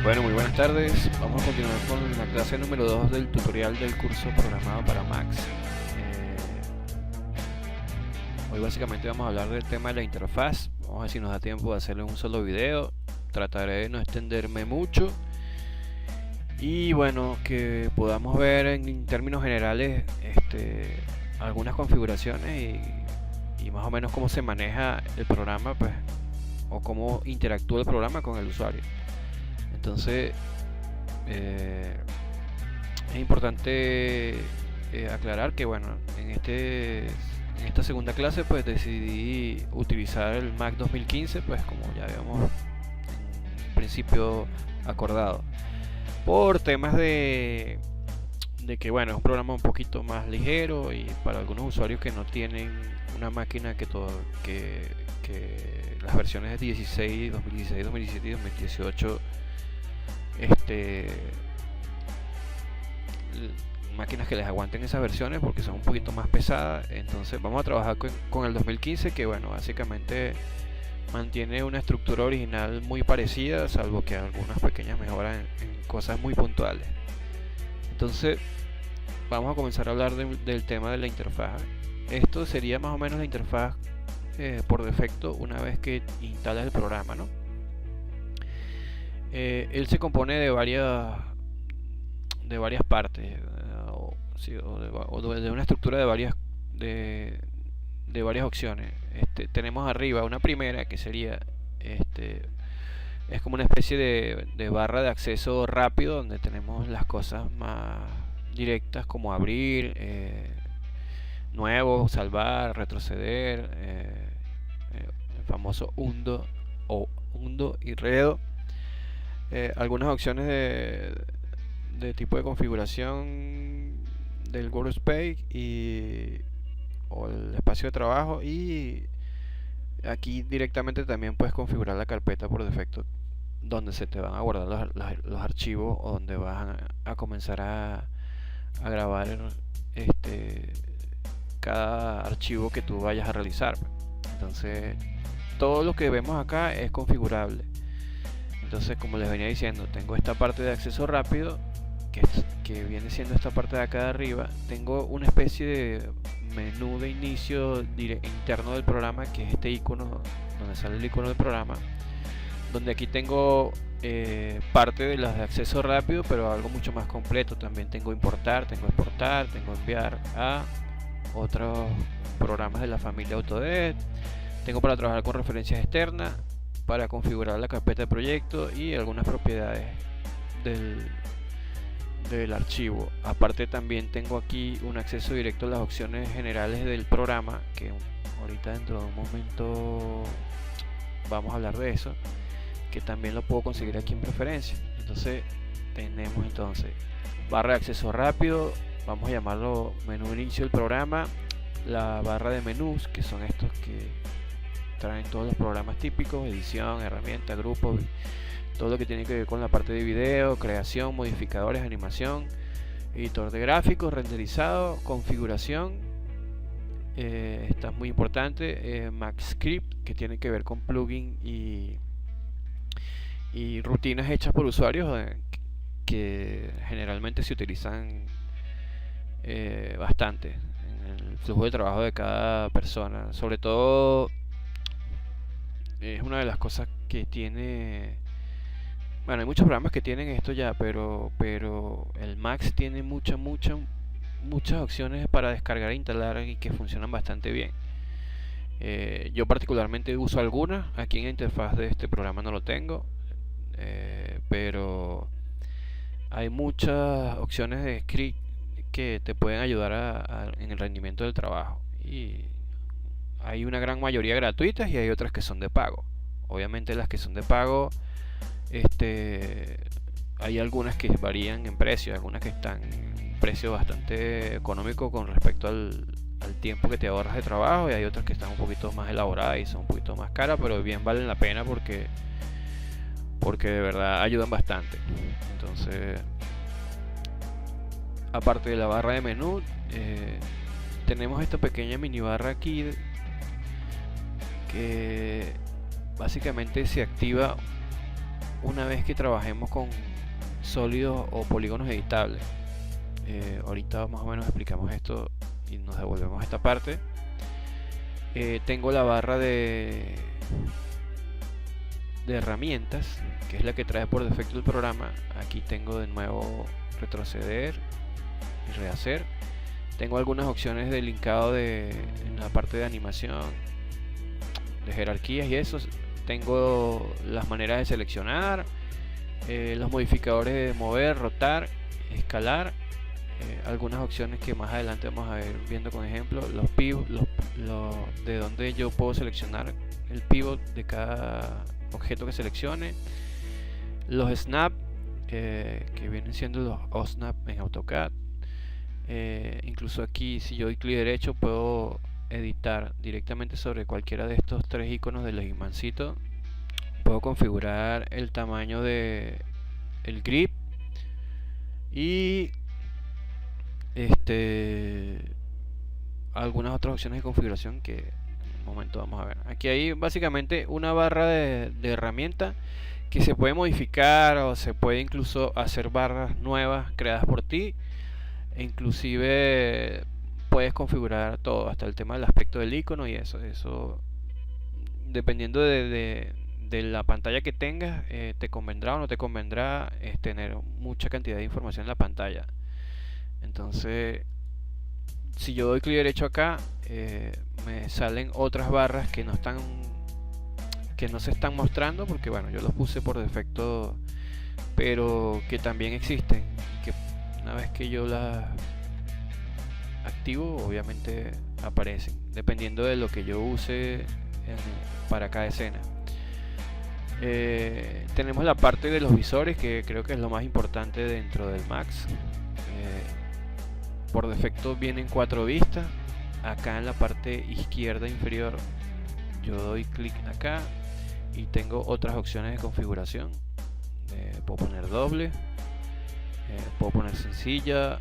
Bueno, muy buenas tardes. Vamos a continuar con la clase número 2 del tutorial del curso programado para Macs. Hoy básicamente vamos a hablar del tema de la interfaz. Vamos a ver si nos da tiempo de hacerlo en un solo video. Trataré de no extenderme mucho. Y bueno, que podamos ver en términos generales algunas configuraciones y más o menos cómo se maneja el programa, pues, o cómo interactúa el programa con el usuario. Entonces, es importante aclarar que bueno, en esta segunda clase pues decidí utilizar el Mac 2015, pues como ya habíamos en principio acordado, por temas de que bueno, es un programa un poquito más ligero y para algunos usuarios que no tienen una máquina que las versiones de 16, 2016, 2017 y 2018 máquinas que les aguanten esas versiones porque son un poquito más pesadas. Entonces vamos a trabajar con el 2015, que bueno, básicamente mantiene una estructura original muy parecida, salvo que algunas pequeñas mejoras en cosas muy puntuales. Entonces vamos a comenzar a hablar del tema de la interfaz. Esto sería más o menos la interfaz por defecto una vez que instalas el programa, ¿no? Él se compone de varias partes, o de una estructura de varias opciones. Tenemos arriba una primera que sería es como una especie de barra de acceso rápido, donde tenemos las cosas más directas como abrir, nuevo, salvar, retroceder, el famoso undo y redo. Algunas opciones de tipo de configuración del workspace o el espacio de trabajo, y aquí directamente también puedes configurar la carpeta por defecto donde se te van a guardar los archivos, o donde vas a comenzar a grabar cada archivo que tú vayas a realizar. Entonces todo lo que vemos acá es configurable. Entonces, como les venía diciendo, tengo esta parte de acceso rápido que viene siendo esta parte de acá de arriba. Tengo una especie de menú de inicio interno del programa, que es este icono donde sale el icono del programa, donde aquí tengo parte de las de acceso rápido, pero algo mucho más completo. También tengo importar, tengo exportar, tengo enviar a otros programas de la familia Autodesk. Tengo para trabajar con referencias externas, para configurar la carpeta de proyecto y algunas propiedades del archivo. Aparte también tengo aquí un acceso directo a las opciones generales del programa, que ahorita dentro de un momento vamos a hablar de eso, que también lo puedo conseguir aquí en preferencias. Entonces tenemos barra de acceso rápido, vamos a llamarlo menú inicio del programa, la barra de menús, que son estos que traen todos los programas típicos, edición, herramientas, grupos, todo lo que tiene que ver con la parte de video, creación, modificadores, animación, editor de gráficos, renderizado, configuración. Esta es muy importante, MaxScript, que tiene que ver con plugin y rutinas hechas por usuarios, que generalmente se utilizan bastante en el flujo de trabajo de cada persona. Sobre todo es una de las cosas que tiene. Bueno, hay muchos programas que tienen esto ya, pero el Max tiene muchas opciones para descargar e instalar y que funcionan bastante bien. Yo particularmente uso algunas. Aquí en la interfaz de este programa no lo tengo, pero hay muchas opciones de script que te pueden ayudar en el rendimiento del trabajo, y hay una gran mayoría gratuitas y hay otras que son de pago. Obviamente las que son de pago, hay algunas que varían en precio, algunas que están en precio bastante económico con respecto al tiempo que te ahorras de trabajo, y hay otras que están un poquito más elaboradas y son un poquito más caras, pero bien valen la pena porque de verdad ayudan bastante. Entonces, aparte de la barra de menú, tenemos esta pequeña mini barra aquí que básicamente se activa una vez que trabajemos con sólidos o polígonos editables. Ahorita más o menos explicamos esto y nos devolvemos a esta parte. Tengo la barra de herramientas, que es la que trae por defecto el programa. Aquí tengo de nuevo retroceder y rehacer. Tengo algunas opciones de linkado en la parte de animación, de jerarquías y eso. Tengo las maneras de seleccionar, los modificadores de mover, rotar, escalar, algunas opciones que más adelante vamos a ir viendo con ejemplo, los pivots, de donde yo puedo seleccionar el pivot de cada objeto que seleccione, los snap, que vienen siendo los OSNAP en AutoCAD. Incluso aquí, si yo doy clic derecho, puedo editar directamente sobre cualquiera de estos tres iconos del imancito. Puedo configurar el tamaño de el grip y algunas otras opciones de configuración que en un momento vamos a ver. Aquí hay básicamente una barra de herramienta que se puede modificar, o se puede incluso hacer barras nuevas creadas por ti. E inclusive puedes configurar todo, hasta el tema del aspecto del icono y eso dependiendo de la pantalla que tengas, te convendrá o no te convendrá tener mucha cantidad de información en la pantalla. Entonces, si yo doy clic derecho acá, me salen otras barras que no se están mostrando, porque bueno, yo los puse por defecto, pero que también existen, que una vez que yo las activo, obviamente aparecen, dependiendo de lo que yo use para cada escena. Tenemos la parte de los visores, que creo que es lo más importante dentro del Max. Por defecto vienen 4 vistas. Acá en la parte izquierda inferior yo doy clic acá y tengo otras opciones de configuración. Puedo poner doble, puedo poner sencilla,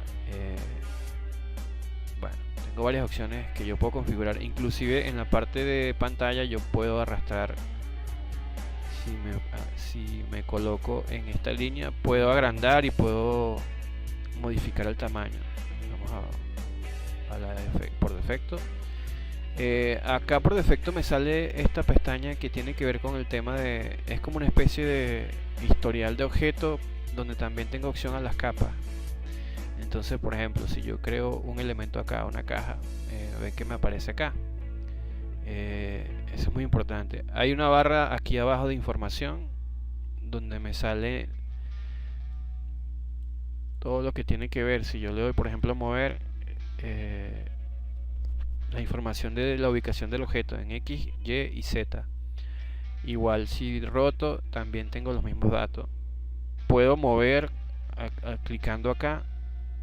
bueno, tengo varias opciones que yo puedo configurar. Inclusive en la parte de pantalla yo puedo arrastrar. Si me coloco en esta línea, puedo agrandar y puedo modificar el tamaño. Vamos a la por defecto. Acá por defecto me sale esta pestaña que tiene que ver con el tema de, es como una especie de historial de objeto, donde también tengo opción a las capas. Entonces, por ejemplo, si yo creo un elemento acá, una caja, ven que me aparece acá. Eso es muy importante. Hay una barra aquí abajo de información donde me sale todo lo que tiene que ver. Si yo le doy, por ejemplo, a mover, la información de la ubicación del objeto en X, Y y Z. Igual si roto, también tengo los mismos datos. Puedo mover clicando acá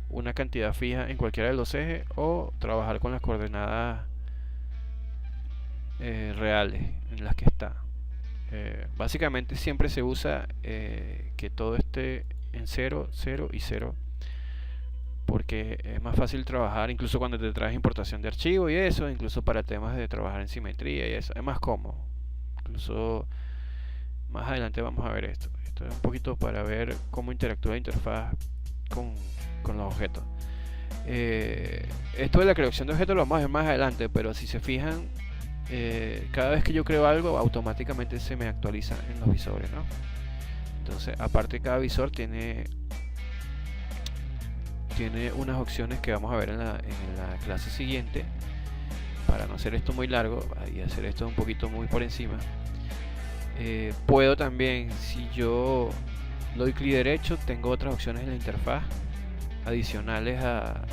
una cantidad fija en cualquiera de los ejes, o trabajar con las coordenadas reales en las que está. Básicamente siempre se usa que todo esté en 0, 0 y 0, porque es más fácil trabajar, incluso cuando te traes importación de archivos y eso, incluso para temas de trabajar en simetría y eso, es más cómodo. Incluso más adelante vamos a ver esto es un poquito para ver cómo interactúa la interfaz con los objetos. Esto de la creación de objetos lo vamos a ver más adelante, pero si se fijan, cada vez que yo creo algo, automáticamente se me actualiza en los visores, ¿no? Entonces, aparte, cada visor tiene unas opciones que vamos a ver en la clase siguiente, para no hacer esto muy largo y hacer esto un poquito muy por encima. Puedo también, si yo doy clic derecho, tengo otras opciones en la interfaz adicionales a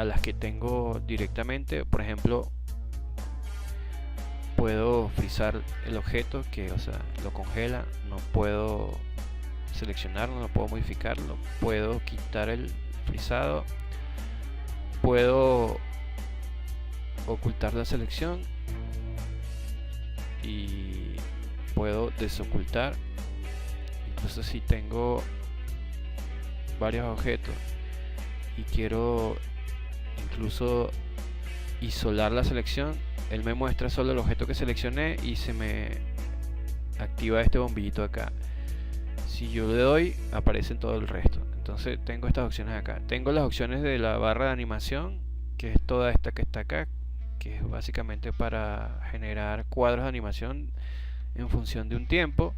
las que tengo directamente. Por ejemplo, puedo frizar el objeto, que lo congela. No puedo seleccionarlo, no puedo modificarlo. Puedo quitar el frizado, puedo ocultar la selección y puedo desocultar. Incluso si tengo varios objetos y quiero incluso isolar la selección, él me muestra solo el objeto que seleccioné y se me activa este bombillito acá. Si yo le doy, aparecen todo el resto. Entonces tengo estas opciones acá. Tengo las opciones de la barra de animación, que es toda esta que está acá, que es básicamente para generar cuadros de animación en función de un tiempo.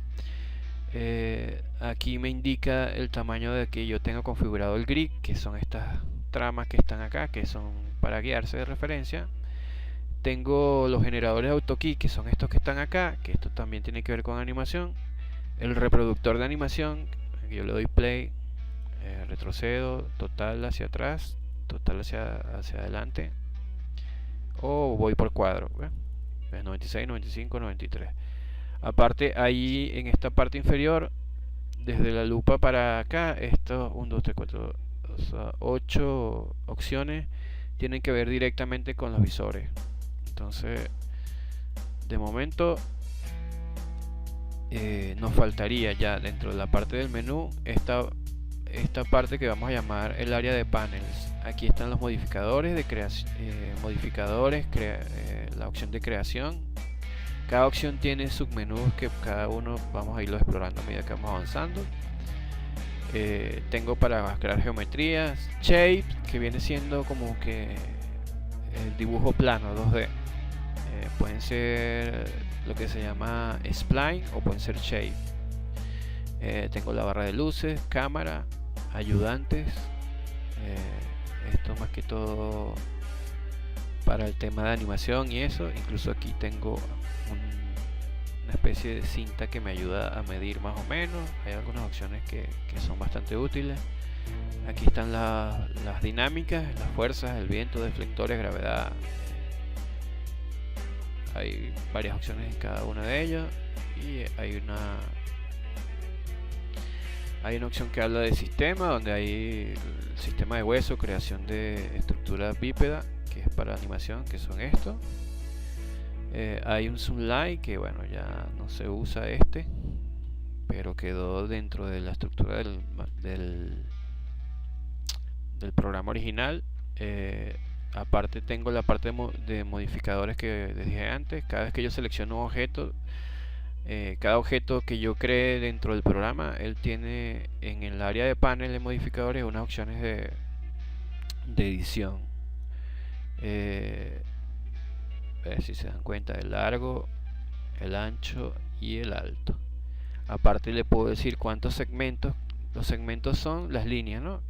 Aquí me indica el tamaño de que yo tengo configurado el grid, que son estas tramas que están acá, que son para guiarse de referencia. Tengo los generadores de AutoKey, que son estos que están acá, que esto también tiene que ver con animación. El reproductor de animación, yo le doy play, retrocedo, total hacia atrás, total hacia adelante, o voy por cuadro, ¿ves? 96, 95, 93. Aparte, ahí en esta parte inferior, desde la lupa para acá, estos 1, 2, 3, 4, 8 opciones tienen que ver directamente con los visores. Entonces, de momento, nos faltaría ya dentro de la parte del menú esta parte que vamos a llamar el área de panels. Aquí están los modificadores de creación, la opción de creación. Cada opción tiene submenús que cada uno vamos a irlo explorando a medida que vamos avanzando. Tengo para crear geometrías, shape, que viene siendo como que el dibujo plano 2D. Pueden ser lo que se llama spline o pueden ser shape. Tengo la barra de luces, cámara, ayudantes. Esto más que todo para el tema de animación y eso. Incluso aquí tengo una especie de cinta que me ayuda a medir más o menos. Hay algunas opciones que son bastante útiles. Aquí están las dinámicas, las fuerzas, el viento, deflectores, gravedad. Hay varias opciones en cada una de ellas. Y hay una opción que habla de sistema, donde hay el sistema de hueso, creación de estructura bípeda, que es para animación, que son estos. Hay un zoom light, que bueno, ya no se usa pero quedó dentro de la estructura del programa original. Aparte tengo la parte de modificadores que les dije antes. Cada vez que yo selecciono un objeto, cada objeto que yo cree dentro del programa, él tiene en el área de panel de modificadores unas opciones de edición. Si se dan cuenta, el largo, el ancho y el alto. Aparte le puedo decir cuántos segmentos. Los segmentos son las líneas, ¿no?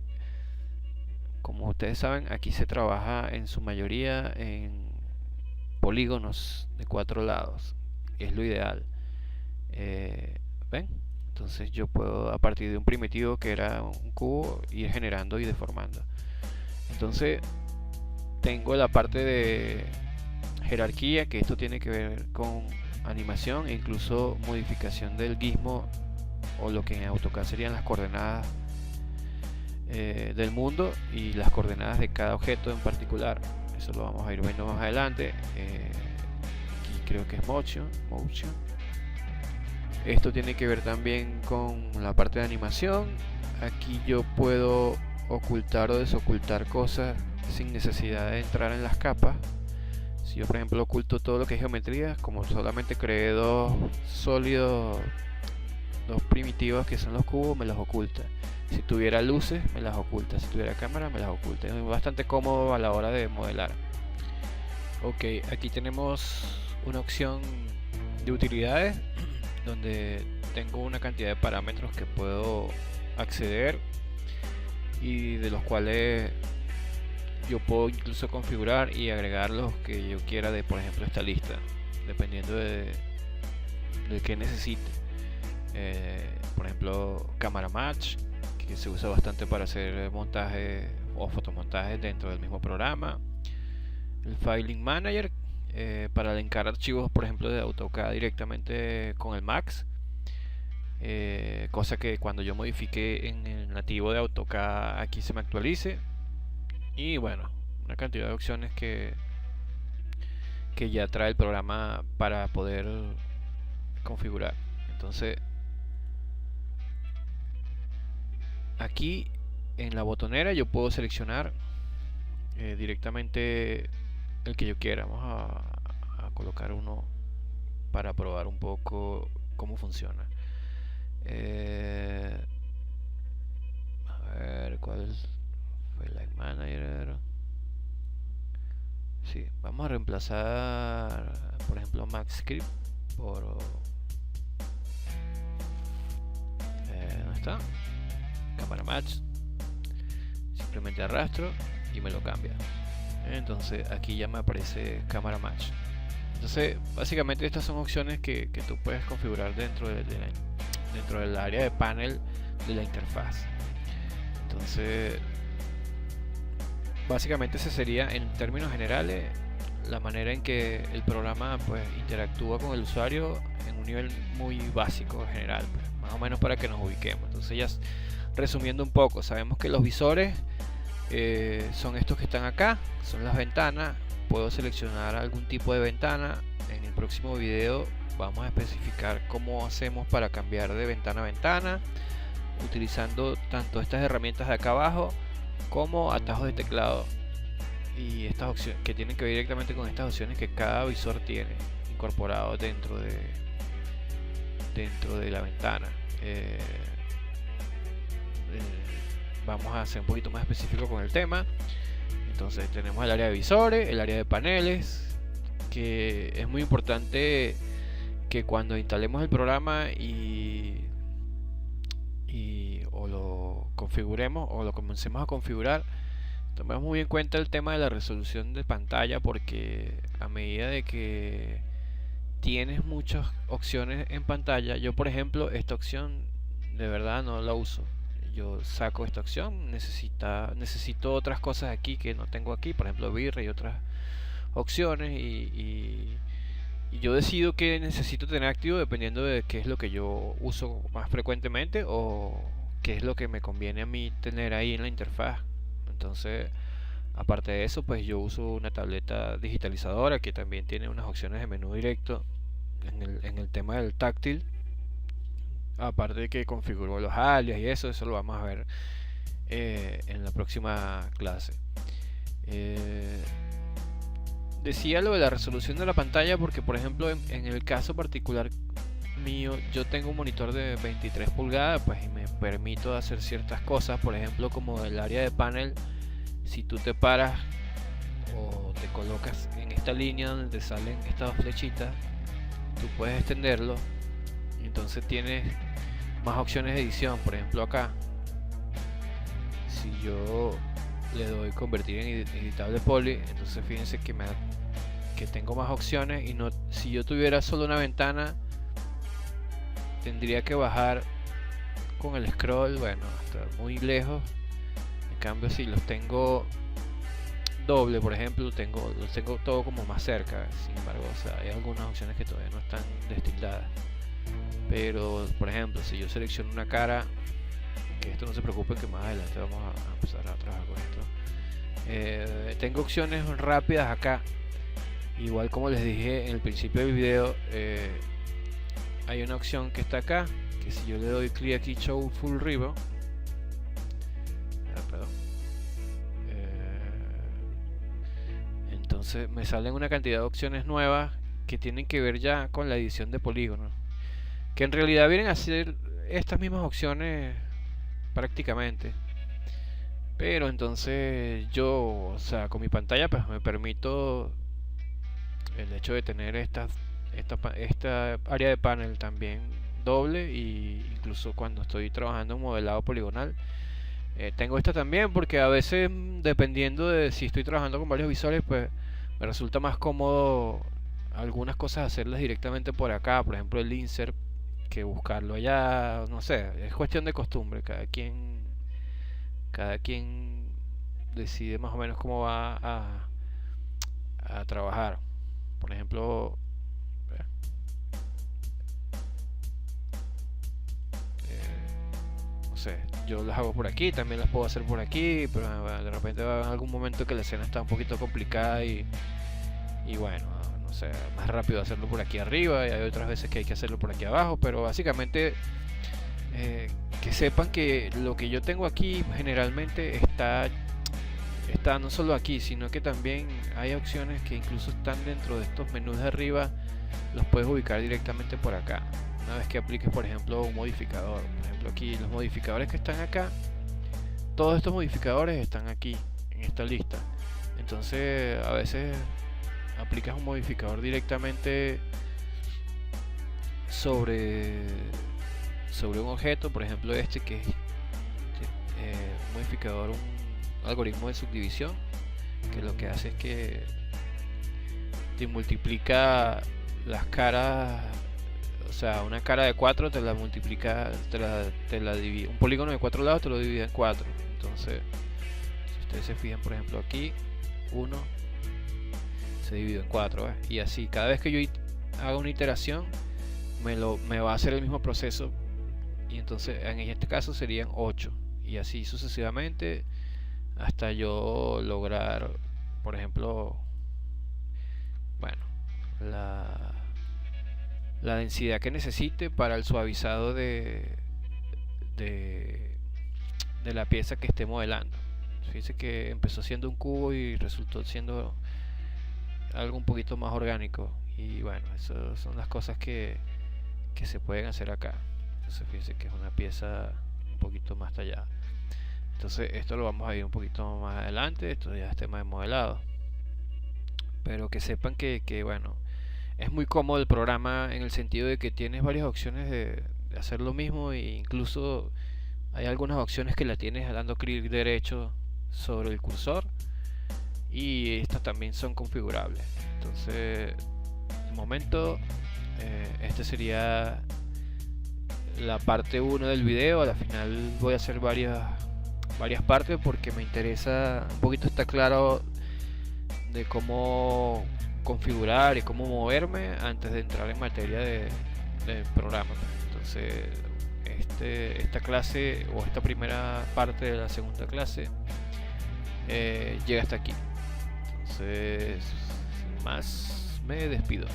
Como ustedes saben, aquí se trabaja en su mayoría en polígonos de 4 lados. Es lo ideal. ¿Ven? Entonces yo puedo, a partir de un primitivo que era un cubo, ir generando y deformando. Entonces tengo la parte de jerarquía, que esto tiene que ver con animación e incluso modificación del gizmo, o lo que en AutoCAD serían las coordenadas del mundo y las coordenadas de cada objeto en particular. Eso lo vamos a ir viendo más adelante. Aquí creo que es motion. Esto tiene que ver también con la parte de animación. Aquí yo puedo ocultar o desocultar cosas sin necesidad de entrar en las capas. Si yo por ejemplo oculto todo lo que es geometría, como solamente creé dos sólidos, dos primitivos que son los cubos, me los oculta. Si tuviera luces, me las oculta. Si tuviera cámara, me las oculta. Es bastante cómodo a la hora de modelar. Ok, aquí tenemos una opción de utilidades, donde tengo una cantidad de parámetros que puedo acceder y de los cuales yo puedo incluso configurar y agregar los que yo quiera de, por ejemplo, esta lista, dependiendo de qué necesite. Por ejemplo, cámara match, que se usa bastante para hacer montajes o fotomontajes dentro del mismo programa. El filing manager, para linkar archivos, por ejemplo, de AutoCAD directamente con el Max, cosa que cuando yo modifique en el nativo de AutoCAD aquí se me actualice. Y bueno, una cantidad de opciones que ya trae el programa para poder configurar. Entonces aquí en la botonera yo puedo seleccionar directamente el que yo quiera. Vamos a colocar uno para probar un poco cómo funciona. A ver, ¿cuál fue Light Manager? Sí, vamos a reemplazar, por ejemplo, MaxScript por... ¿dónde está? Cámara Match. Simplemente arrastro y me lo cambia. Entonces aquí ya me aparece Cámara Match. Entonces básicamente estas son opciones que tú puedes configurar dentro del área de panel de la interfaz. Entonces básicamente ese sería, en términos generales, la manera en que el programa pues interactúa con el usuario en un nivel muy básico general, pues, más o menos para que nos ubiquemos. Entonces ya resumiendo un poco, sabemos que los visores son estos que están acá, son las ventanas. Puedo seleccionar algún tipo de ventana. En el próximo video vamos a especificar cómo hacemos para cambiar de ventana a ventana, utilizando tanto estas herramientas de acá abajo como atajos de teclado y estas opciones que tienen que ver directamente con estas opciones que cada visor tiene incorporado dentro de la ventana. Vamos a ser un poquito más específico con el tema. Entonces tenemos el área de visores, el área de paneles, que es muy importante que cuando instalemos el programa o lo configuremos o lo comencemos a configurar, tomemos muy en cuenta el tema de la resolución de pantalla, porque a medida de que tienes muchas opciones en pantalla, yo por ejemplo esta opción de verdad no la uso. Yo saco esta opción, necesito otras cosas aquí que no tengo aquí, por ejemplo birra y otras opciones, y yo decido que necesito tener activo dependiendo de qué es lo que yo uso más frecuentemente o qué es lo que me conviene a mí tener ahí en la interfaz. Entonces, aparte de eso, pues yo uso una tableta digitalizadora que también tiene unas opciones de menú directo en el tema del táctil. Aparte de que configuro los alias y eso lo vamos a ver en la próxima clase. Decía lo de la resolución de la pantalla porque, por ejemplo, en el caso particular mío, yo tengo un monitor de 23 pulgadas, pues, y me permito hacer ciertas cosas, por ejemplo, como el área de panel. Si tú te paras o te colocas en esta línea donde te salen estas dos flechitas, tú puedes extenderlo. Entonces tienes más opciones de edición. Por ejemplo, acá, si yo le doy convertir en editable poly, entonces fíjense que tengo más opciones. Y no, si yo tuviera solo una ventana, tendría que bajar con el scroll, bueno, hasta muy lejos. En cambio, si los tengo doble, por ejemplo, los tengo todo como más cerca. Sin embargo, o sea, hay algunas opciones que todavía no están destildadas. Pero, por ejemplo, si yo selecciono una cara, que esto no se preocupen, que más adelante vamos a empezar a trabajar con esto. Tengo opciones rápidas acá. Igual como les dije en el principio del video, hay una opción que está acá, que si yo le doy clic aquí, Show Full Ribbon, entonces me salen una cantidad de opciones nuevas que tienen que ver ya con la edición de polígonos, que en realidad vienen a ser estas mismas opciones prácticamente. Pero entonces yo, o sea, con mi pantalla pues me permito el hecho de tener esta área de panel también doble, y incluso cuando estoy trabajando en modelado poligonal tengo esta también, porque a veces, dependiendo de si estoy trabajando con varios visores, pues me resulta más cómodo algunas cosas hacerlas directamente por acá, por ejemplo el insert, que buscarlo allá. No sé, es cuestión de costumbre. Cada quien decide más o menos cómo va a trabajar. Por ejemplo, no sé, yo las hago por aquí, también las puedo hacer por aquí, pero de repente va a haber algún momento que la escena está un poquito complicada y bueno, no sé, más rápido hacerlo por aquí arriba, y hay otras veces que hay que hacerlo por aquí abajo. Pero básicamente que sepan que lo que yo tengo aquí generalmente está no solo aquí, sino que también hay opciones que incluso están dentro de estos menús de arriba, los puedes ubicar directamente por acá. una vez que apliques, por ejemplo, un modificador. Por ejemplo, aquí los modificadores que están acá, todos estos modificadores están aquí en esta lista. Entonces a veces aplicas un modificador directamente sobre un objeto, por ejemplo este que es un modificador, un algoritmo de subdivisión, que lo que hace es que te multiplica las caras, o sea, una cara de 4 te la multiplica, te la divide, un polígono de 4 lados te lo divide en 4. Entonces, si ustedes se fijan, por ejemplo, aquí 1 se divide en 4, ¿ves? Y así, cada vez que yo haga una iteración, me va a hacer el mismo proceso, y entonces en este caso serían 8, y así sucesivamente hasta yo lograr, por ejemplo, bueno, la densidad que necesite para el suavizado de la pieza que esté modelando. Fíjense que empezó siendo un cubo y resultó siendo algo un poquito más orgánico, y bueno, esas son las cosas que se pueden hacer acá. Entonces fíjense que es una pieza un poquito más tallada. Entonces esto lo vamos a ir un poquito más adelante, esto ya es tema de modelado. Pero que sepan que bueno, es muy cómodo el programa en el sentido de que tienes varias opciones de hacer lo mismo, e incluso hay algunas opciones que la tienes dando clic derecho sobre el cursor, y estas también son configurables. Entonces, de momento, este sería la parte 1 del video. Al final voy a hacer varias partes porque me interesa un poquito estar claro de cómo configurar y cómo moverme antes de entrar en materia del programa. Entonces esta clase, o esta primera parte de la segunda clase, llega hasta aquí. Entonces, sin más, me despido.